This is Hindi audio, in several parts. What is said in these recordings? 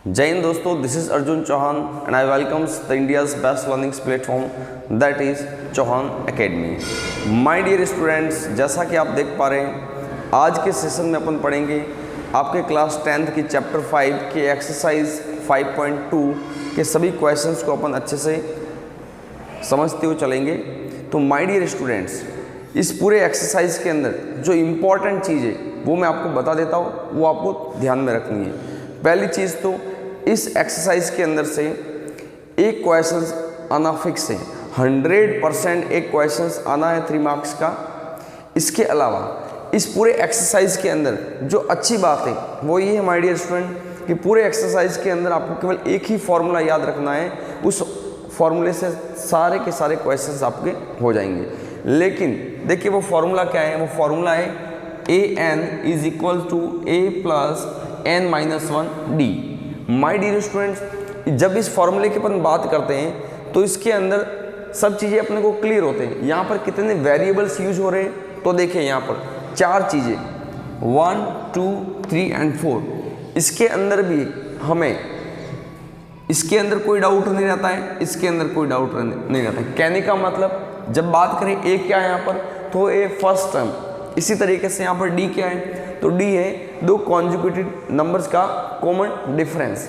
जय हिंद दोस्तों, this is Arjun Chauhan and I welcomes the India's best learning platform that is Chauhan academy. My dear students, जैसा कि आप देख पा रहे हैं आज के सेशन में अपन पढ़ेंगे आपके क्लास 10th की चैप्टर 5 के एक्सरसाइज 5.2 के सभी क्वेश्चंस को अपन अच्छे से समझते हुए चलेंगे। तो माय डियर स्टूडेंट्स, इस पूरे एक्सरसाइज के अंदर जो इम्पॉर्टेंट चीज़ है वो मैं आपको बता देता हूँ, वो आपको ध्यान में रखनी है। पहली चीज़ तो इस एक्सरसाइज के अंदर से एक क्वेश्चन आना फिक्स है, 100% एक क्वेश्चन आना है 3 मार्क्स का। इसके अलावा इस पूरे एक्सरसाइज के अंदर जो अच्छी बात है वो ये है माय डियर स्टूडेंट कि पूरे एक्सरसाइज के अंदर आपको केवल एक ही फॉर्मूला याद रखना है, उस फॉर्मूले से सारे के सारे क्वेश्चंस आपके हो जाएंगे। लेकिन देखिए वो फॉर्मूला क्या है, वो फॉर्मूला है an is equal to a plus n-1d। My dear students, जब इस फॉर्मूले की अपन बात करते हैं तो इसके अंदर सब चीज़ें अपने को क्लियर होते हैं। यहाँ पर कितने वेरिएबल्स यूज हो रहे हैं तो देखिए यहाँ पर 4 चीज़ें 1, 2, 3 एंड 4। इसके अंदर भी हमें इसके अंदर कोई डाउट नहीं रहता है, इसके अंदर कोई डाउट नहीं रहता है। कहने का मतलब जब बात करें ए क्या है यहाँ पर तो ए फर्स्ट टर्म, इसी तरीके से यहाँ पर डी क्या है तो डी है 2 कॉन्जुगेटेड नंबर्स का कॉमन डिफरेंस।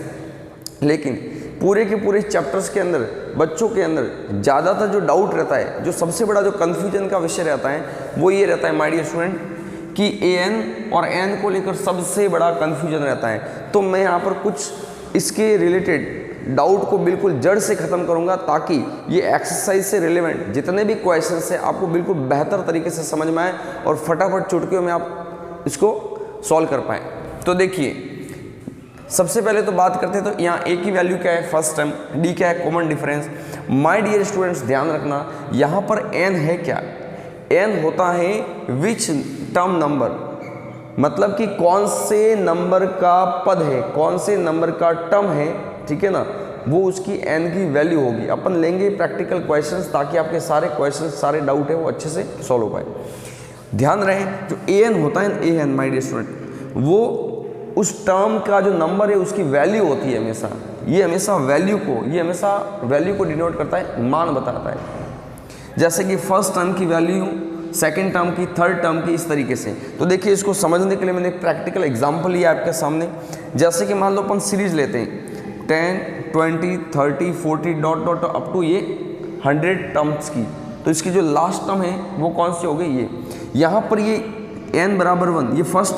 लेकिन पूरे के पूरे चैप्टर्स के अंदर बच्चों के अंदर ज़्यादातर जो डाउट रहता है, जो सबसे बड़ा जो कन्फ्यूजन का विषय रहता है वो ये रहता है माय डियर स्टूडेंट कि an और n को लेकर सबसे बड़ा कन्फ्यूजन रहता है। तो मैं यहाँ पर कुछ इसके रिलेटेड डाउट को बिल्कुल जड़ से ख़त्म करूंगा ताकि ये एक्सरसाइज से रिलेवेंट जितने भी क्वेश्चंस हैं आपको बिल्कुल बेहतर तरीके से समझ में आए और फटाफट चुटकियों में आप इसको सॉल्व कर पाएँ। तो देखिए सबसे पहले तो बात करते हैं तो यहाँ a की वैल्यू क्या है फर्स्ट टर्म, d क्या है common difference. My dear students ध्यान रखना यहाँ पर n है क्या, n होता है विच टर्म नंबर, मतलब कि कौन से नंबर का पद है, कौन से नंबर का टर्म है, ठीक है ना, वो उसकी n की वैल्यू होगी। अपन लेंगे प्रैक्टिकल क्वेश्चंस ताकि आपके सारे क्वेश्चंस सारे डाउट है वो अच्छे से सॉल्व हो पाए। ध्यान रहे जो an होता है an माय डियर स्टूडेंट, वो उस टर्म का जो नंबर है उसकी वैल्यू होती है हमेशा। ये हमेशा वैल्यू को डिनोट करता है, मान बताता है। जैसे कि फर्स्ट टर्म की वैल्यू, सेकेंड टर्म की, थर्ड टर्म की, इस तरीके से। तो देखिए इसको समझने के लिए मैंने एक प्रैक्टिकल एग्जाम्पल लिया आपके सामने। जैसे कि मान लो अपन सीरीज लेते हैं 10, 20, 30, 40 डॉट डॉट अप टू ये 100 टर्म्स की। तो इसकी जो लास्ट टर्म है वो कौन सी हो गई, ये यहाँ पर ये n बराबर 1, ये फर्स्ट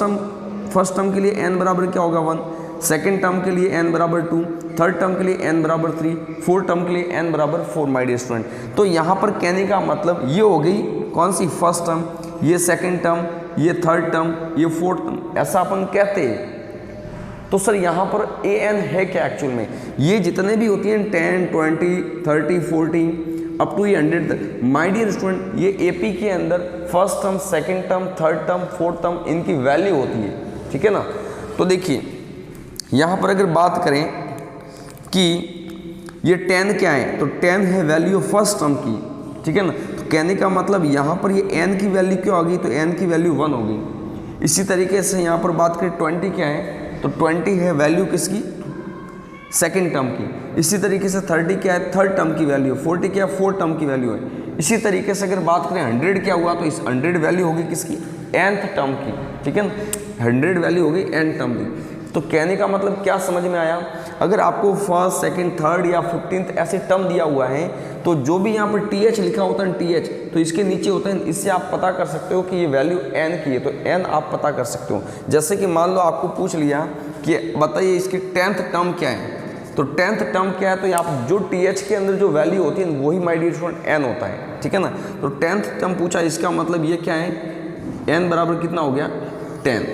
टर्म के लिए n बराबर क्या होगा 1, सेकेंड टर्म के लिए n बराबर 2, थर्ड टर्म के लिए n बराबर 3, फोर्थ टर्म के लिए n बराबर 4 माय डियर स्टूडेंट। तो यहाँ पर कहने का मतलब ये हो गई कौन सी, फर्स्ट टर्म, ये सेकेंड टर्म, ये थर्ड टर्म, ये फोर्थ टर्म, ऐसा अपन कहते हैं। तो सर यहाँ पर an है क्या एक्चुअल में, ये जितने भी होती हैं 10, 20, 30, 40 अप टू ये 100 तक। माय डियर स्टूडेंट ये AP के अंदर first term, second term, third term, fourth term, इनकी वैल्यू होती है, ठीक है ना। तो देखिए यहाँ पर अगर बात करें कि ये 10 क्या है तो 10 है वैल्यू फर्स्ट टर्म की, ठीक है ना। तो कहने का मतलब यहाँ पर ये n की वैल्यू क्यों आ गई, तो n की वैल्यू 1 हो गई। इसी तरीके से यहाँ पर बात करें 20 क्या है तो 20 है वैल्यू किसकी, सेकेंड टर्म की। इसी तरीके से 30 क्या है, थर्ड टर्म की वैल्यू, 40 क्या है, फोर्थ टर्म की वैल्यू है। इसी तरीके से अगर बात करें 100 क्या हुआ तो इस 100 वैल्यू होगी किसकी, nth टर्म की, ठीक है ना। 100 वैल्यू हो गई n टर्म की। तो कहने का मतलब क्या समझ में आया, अगर आपको फर्स्ट, सेकंड, थर्ड या 15th ऐसे टर्म दिया हुआ है तो जो भी यहाँ पर th लिखा होता है th तो इसके नीचे होता है, इससे आप पता कर सकते हो कि ये वैल्यू n की है, तो n आप पता कर सकते हो। जैसे कि मान लो आपको पूछ लिया कि बताइए इसकी 10th टर्म क्या है, तो 10th टर्म क्या है तो यहाँ जो th के अंदर जो वैल्यू होती है वही माय डियर स्टूडेंट n होता है, ठीक है ना। तो 10th टर्म पूछा, इसका मतलब ये क्या है, n बराबर कितना हो गया 10,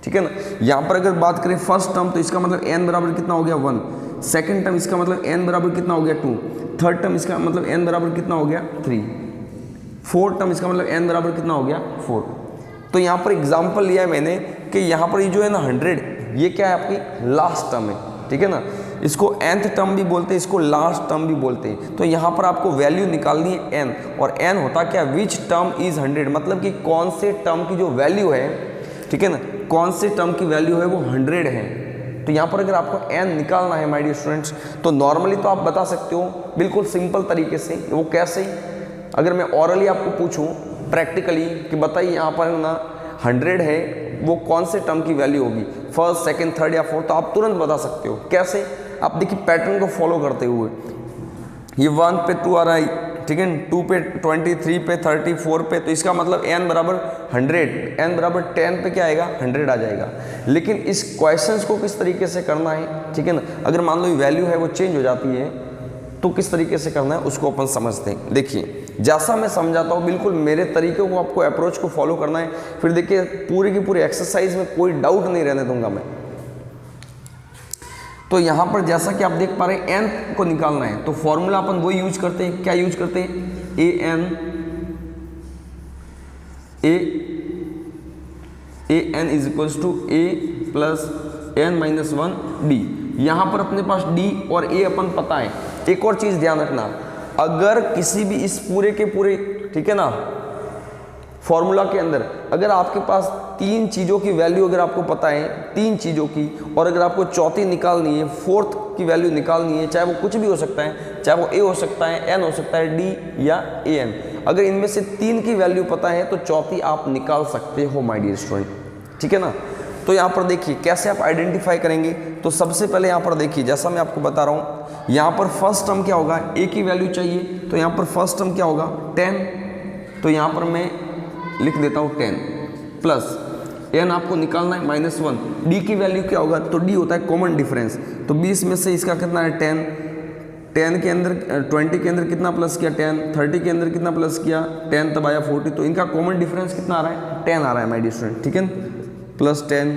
ठीक है ना। यहाँ पर अगर बात करें फर्स्ट टर्म तो इसका मतलब n बराबर कितना हो गया 1, सेकेंड टर्म इसका मतलब n बराबर कितना हो गया 2, थर्ड टर्म इसका मतलब n बराबर कितना हो गया 3, फोर्थ टर्म इसका मतलब n बराबर कितना हो गया 4। तो यहाँ पर एग्जाम्पल लिया है मैंने कि यहाँ पर ये जो है ना 100, ये क्या है आपकी लास्ट टर्म है, ठीक है ना। इसको nth टर्म भी बोलते हैं, इसको लास्ट टर्म भी बोलते हैं। तो यहाँ पर आपको वैल्यू निकालनी है n, और n होता क्या, विच टर्म इज 100, मतलब कि कौन से टर्म की जो वैल्यू है, ठीक है ना, कौन से टर्म की वैल्यू है वो 100 है। तो यहाँ पर अगर आपको n निकालना है माय डियर स्टूडेंट्स, तो नॉर्मली तो आप बता सकते हो बिल्कुल सिंपल तरीके से। वो कैसे? अगर मैं ऑरली आपको पूछूं प्रैक्टिकली कि बताइए यहाँ पर ना 100 है, वो कौन से टर्म की वैल्यू होगी, फर्स्ट, सेकंड, थर्ड या फोर्थ, तो आप तुरंत बता सकते हो। कैसे? आप देखिए पैटर्न को फॉलो करते हुए, ये 1 पे 2 आ रहा है, ठीक है, 2 पे 20, 3 पे 30, 4 पे, तो इसका मतलब n बराबर 100, n बराबर 10 पे क्या आएगा, 100 आ जाएगा। लेकिन इस क्वेश्चंस को किस तरीके से करना है, ठीक है ना, अगर मान लो ये वैल्यू है वो चेंज हो जाती है, तो किस तरीके से करना है उसको अपन समझते हैं। देखिए जैसा मैं समझाता हूँ बिल्कुल मेरे तरीके को, आपको अप्रोच को फॉलो करना है। फिर देखिए पूरी की पूरी एक्सरसाइज में कोई डाउट नहीं रहने दूंगा मैं। तो यहाँ पर जैसा कि आप देख पा रहे हैं n को निकालना है, तो फॉर्मूला अपन वो यूज करते हैं, क्या यूज करते हैं, an is equals to a plus n minus 1 d। यहाँ पर अपने पास d और a अपन पता है। एक और चीज ध्यान रखना, अगर किसी भी इस पूरे के पूरे, ठीक है ना, फॉर्मूला के अंदर अगर आपके पास 3 चीज़ों की वैल्यू अगर आपको पता है, 3 चीज़ों की, और अगर आपको चौथी निकालनी है, फोर्थ की वैल्यू निकालनी है, चाहे वो कुछ भी हो सकता है, चाहे वो a हो सकता है, n हो सकता है, d या an, अगर इनमें से 3 की वैल्यू पता है तो चौथी आप निकाल सकते हो माय डियर स्टूडेंट, ठीक है ना। तो यहाँ पर देखिए कैसे आप आइडेंटिफाई करेंगे। तो सबसे पहले यहाँ पर देखिए जैसा मैं आपको बता रहा हूँ, यहाँ पर फर्स्ट टर्म क्या होगा, a की वैल्यू चाहिए, तो यहाँ पर फर्स्ट टर्म क्या होगा 10, तो यहाँ पर मैं लिख देता हूँ 10 प्लस n आपको निकालना है -1, d की वैल्यू क्या होगा, तो d होता है कॉमन डिफरेंस, तो 20 में से इसका कितना है 10 के अंदर 20 के अंदर कितना प्लस किया 10, 30 के अंदर कितना प्लस किया 10, तब आया 40, तो इनका कॉमन डिफरेंस कितना आ रहा है 10 आ रहा है माय डियर स्टूडेंट, ठीक है, +10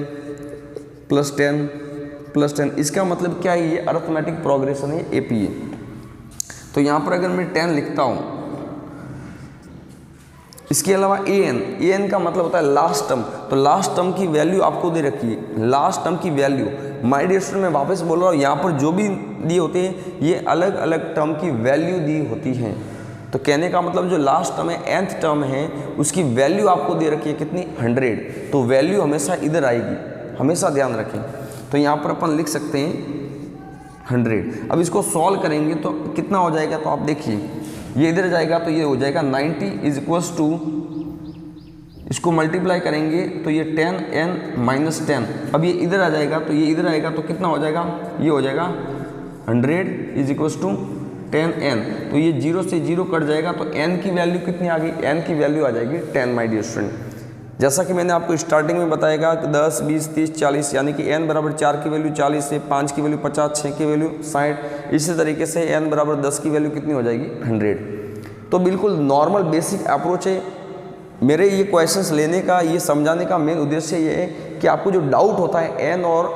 +10 +10, इसका मतलब क्या है, ये अरिथमेटिक प्रोग्रेशन है, APA। तो यहाँ पर अगर मैं 10 लिखता हूँ, इसके अलावा an का मतलब होता है लास्ट टर्म, तो लास्ट टर्म की वैल्यू आपको दे रखी है, लास्ट टर्म की वैल्यू माय डियर स्टूडेंट, मैं वापस बोल रहा हूँ, यहाँ पर जो भी दिए होते हैं ये अलग अलग टर्म की वैल्यू दी होती हैं। तो कहने का मतलब जो लास्ट टर्म है, nth टर्म है, उसकी वैल्यू आपको दे रखी है कितनी 100, तो वैल्यू हमेशा इधर आएगी, हमेशा ध्यान रखें। तो यहाँ पर अपन लिख सकते हैं 100। अब इसको सॉल्व करेंगे तो कितना हो जाएगा, तो आप देखिए ये इधर जाएगा तो ये हो जाएगा 90 इज इक्वल्स टू, इसको मल्टीप्लाई करेंगे तो ये 10n - 10, अब ये इधर आ जाएगा तो ये इधर आएगा तो कितना हो जाएगा, ये हो जाएगा 100 इज इक्वल्स टू 10n, तो ये 0 से 0 कट जाएगा, तो n की वैल्यू कितनी आ गई, n की वैल्यू आ जाएगी 10 माय डियर स्टूडेंट। जैसा कि मैंने आपको स्टार्टिंग में बताएगा कि 10, 20, 30, 40, यानी कि n बराबर 4 की वैल्यू 40 है, 5 की वैल्यू 50, 6 की वैल्यू 60, इसी तरीके से n बराबर 10 की वैल्यू कितनी हो जाएगी 100। तो बिल्कुल नॉर्मल बेसिक अप्रोच है। मेरे ये क्वेश्चंस लेने का, ये समझाने का मेन उद्देश्य ये है कि आपको जो डाउट होता है n और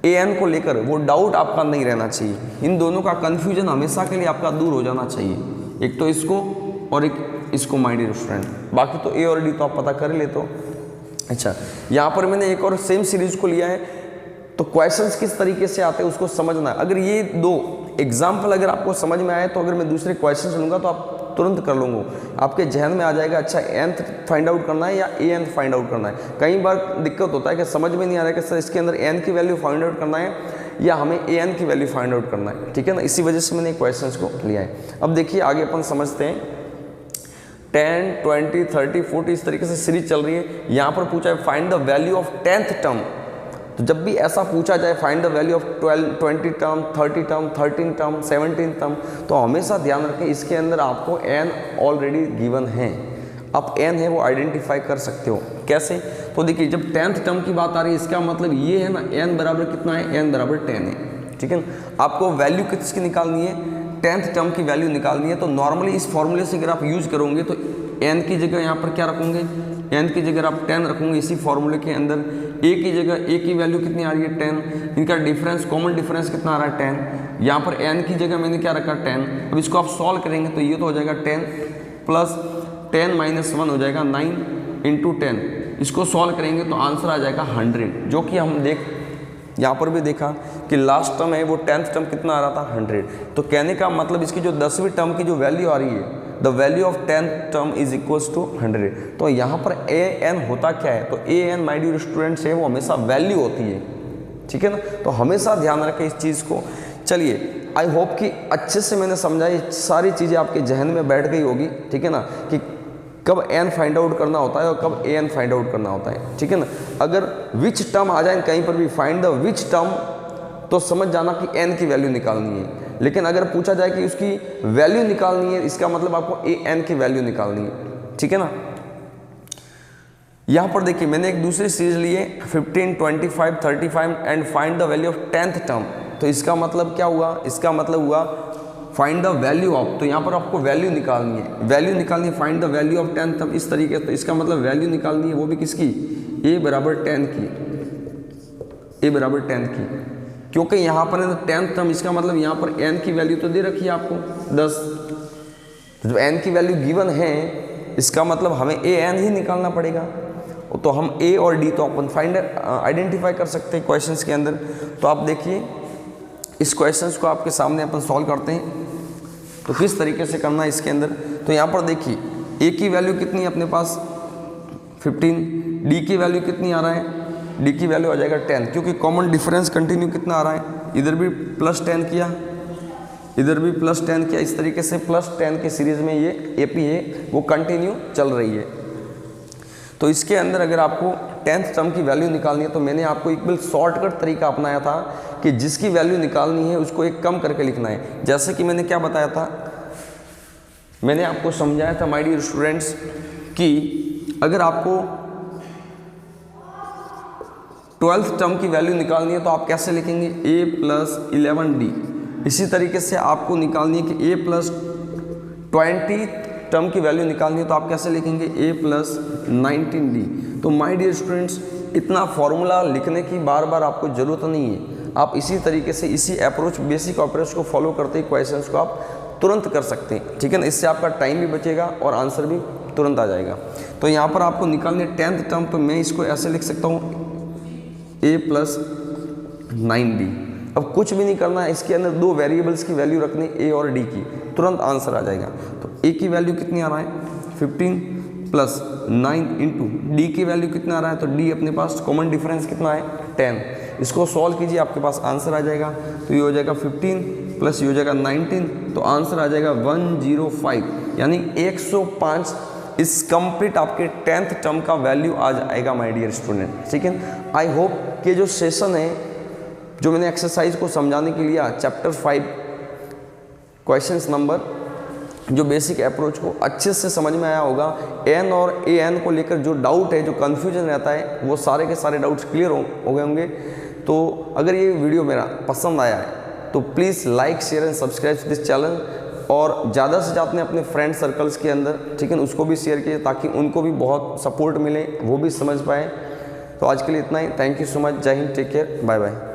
an को लेकर, वो डाउट आपका नहीं रहना चाहिए। इन दोनों का कन्फ्यूजन हमेशा के लिए आपका दूर हो जाना चाहिए, एक तो इसको और एक इसको माय डियर स्टूडेंट। बाकी तो a और d तो आप पता कर लेते हो। अच्छा, यहाँ पर मैंने एक और सेम सीरीज को लिया है, तो क्वेश्चंस किस तरीके से आते हैं उसको समझना है। अगर ये 2 एग्जाम्पल अगर आपको समझ में आए, तो अगर मैं दूसरे क्वेश्चन लूँगा तो आप तुरंत कर लूँगा, आपके जहन में आ जाएगा अच्छा nth फाइंड आउट करना है या an फाइंड आउट करना है। कई बार दिक्कत होता है कि समझ में नहीं आ रहा है कि सर इसके अंदर n की वैल्यू फाइंड आउट करना है या हमें an की वैल्यू फाइंड आउट करना है, ठीक है ना। इसी वजह से मैंने क्वेश्चंस को लिया है। अब देखिए आगे अपन समझते हैं। 10, 20, 30, 40 इस तरीके से सीरीज चल रही है। यहाँ पर पूछा है find the value of 10th term, तो जब भी ऐसा पूछा जाए find the value of 12, 20 term, 30 term, 13 term, 17 term, तो हमेशा ध्यान रखें इसके अंदर आपको n ऑलरेडी गिवन है, आप n है वो आइडेंटिफाई कर सकते हो। कैसे, तो देखिए जब 10th टर्म की बात आ रही है, इसका मतलब ये है ना n बराबर कितना है, n बराबर 10 है, ठीक है ना। आपको वैल्यू किसकी निकालनी है, 10th टर्म की वैल्यू निकालनी है। तो नॉर्मली इस फॉर्मूले से अगर आप यूज करोगे तो n की जगह यहाँ पर क्या रखोगे, n की जगह आप 10 रखोगे इसी फॉर्मूले के अंदर। a की जगह a की वैल्यू कितनी आ रही है 10, इनका डिफरेंस कॉमन डिफरेंस कितना आ रहा है 10, यहाँ पर n की जगह मैंने क्या रखा 10। अब इसको आप सॉल्व करेंगे तो ये तो हो जाएगा 10 प्लस 10 - 1 हो जाएगा 9 इंटू 10, इसको सॉल्व करेंगे तो आंसर आ जाएगा 100, जो कि हम यहाँ पर भी देखा कि लास्ट टर्म है वो 10th टर्म कितना आ रहा था 100। तो कहने का मतलब इसकी जो 10वीं टर्म की जो वैल्यू आ रही है, the value of 10th term is equals to 100। तो यहाँ पर an होता क्या है, तो an माय डियर स्टूडेंट्स है वो हमेशा वैल्यू होती है, ठीक है ना। तो हमेशा ध्यान रखें इस चीज़ को। चलिए, आई होप कि अच्छे से मैंने समझाई, सारी चीज़ें आपके जहन में बैठ गई होगी, ठीक है ना, कि कब एन फाइंड आउट करना होता है और कब ए एन फाइंड आउट करना होता है, ठीक है ना। अगर विच टर्म आ जाए कहीं पर भी, फाइंड द विच टर्म, तो समझ जाना कि एन की वैल्यू निकालनी है। लेकिन अगर पूछा जाए कि उसकी वैल्यू निकालनी है, इसका मतलब आपको ए एन की वैल्यू निकालनी है, ठीक है ना। यहाँ पर देखिए मैंने एक दूसरी सीरीज ली है 15, 25, 35 and find the value of 10th term. तो इसका मतलब क्या हुआ, इसका मतलब हुआ फाइंड द वैल्यू ऑफ, तो यहाँ पर आपको वैल्यू निकालनी है, वैल्यू निकालनी है, find the value of 10th term इस तरीके से। तो इसका मतलब वैल्यू निकालनी है, वो भी किसकी, a बराबर 10 की, a बराबर 10 की, क्योंकि यहाँ पर है 10th टर्म, इसका मतलब यहाँ पर n की वैल्यू तो दे रखी है आपको 10, जब n की वैल्यू गिवन है इसका मतलब हमें a n ही निकालना पड़ेगा। तो हम a और d तो अपन फाइंड आइडेंटिफाई कर सकते हैं क्वेश्चंस के अंदर। तो आप देखिए इस क्वेश्चंस को आपके सामने अपन सॉल्व करते हैं, तो किस तरीके से करना है इसके अंदर। तो यहाँ पर देखिए a की वैल्यू कितनी है अपने पास 15, d की वैल्यू कितनी आ रहा है, d की वैल्यू आ जाएगा 10, क्योंकि कॉमन डिफरेंस कंटिन्यू कितना आ रहा है, इधर भी +10 किया, इधर भी +10 किया, इस तरीके से +10 की सीरीज में ये AP है वो कंटिन्यू चल रही है। तो इसके अंदर अगर आपको 10th टर्म की वैल्यू निकालनी है तो मैंने आपको एक बिल्कुल शॉर्टकट तरीका अपनाया था कि जिसकी वैल्यू निकालनी है उसको एक कम करके लिखना है। जैसे कि मैंने क्या बताया था, मैंने आपको समझाया था माय डियर स्टूडेंट्स कि अगर आपको 12th टर्म की वैल्यू निकालनी है तो आप कैसे लिखेंगे, a + 11d। इसी तरीके से आपको निकालनी है कि a + 20 टर्म की वैल्यू निकालनी है तो आप कैसे लिखेंगे, a + 19d। तो माय डियर स्टूडेंट्स इतना फॉर्मूला लिखने की बार बार आपको ज़रूरत नहीं है, आप इसी तरीके से इसी अप्रोच, बेसिक अप्रोच को फॉलो करते ही क्वेश्चंस को आप तुरंत कर सकते हैं, ठीक है ना। इससे आपका टाइम भी बचेगा और आंसर भी तुरंत आ जाएगा। तो यहाँ पर आपको निकालनी है 10th टर्म, तो मैं इसको ऐसे लिख सकता हूँ a + 9d। अब कुछ भी नहीं करना है, इसके अंदर दो वेरिएबल्स की वैल्यू रखनी a और d की, तुरंत आंसर आ जाएगा। तो a की वैल्यू कितनी आ रहा है 15 + 9 इंटू d की वैल्यू कितना आ रहा है, तो d अपने पास कॉमन डिफरेंस कितना है 10। इसको सॉल्व कीजिए, आपके पास आंसर आ जाएगा। तो ये हो जाएगा 15 प्लस ये हो जाएगा 19, तो आंसर आ जाएगा 105, यानी 105 इस कंप्लीट आपके 10th टर्म का वैल्यू आ जाएगा माय डियर स्टूडेंट, ठीक है। आई होप कि जो सेशन है, जो मैंने एक्सरसाइज को समझाने के लिए चैप्टर 5 क्वेश्चंस नंबर, जो बेसिक अप्रोच को अच्छे से समझ में आया होगा। एन और ए एन को लेकर जो डाउट है, जो कन्फ्यूजन रहता है, वो सारे के सारे डाउट्स क्लियर हो गए होंगे। तो अगर ये वीडियो मेरा पसंद आया है तो please like, share and subscribe this channel, और ज़्यादा से ज़्यादा अपने फ्रेंड सर्कल्स के अंदर, ठीक है, उसको भी शेयर कीजिए ताकि उनको भी बहुत सपोर्ट मिले, वो भी समझ पाए। तो आज के लिए इतना ही। Thank you so much. जय हिंद, टेक केयर, बाय बाय।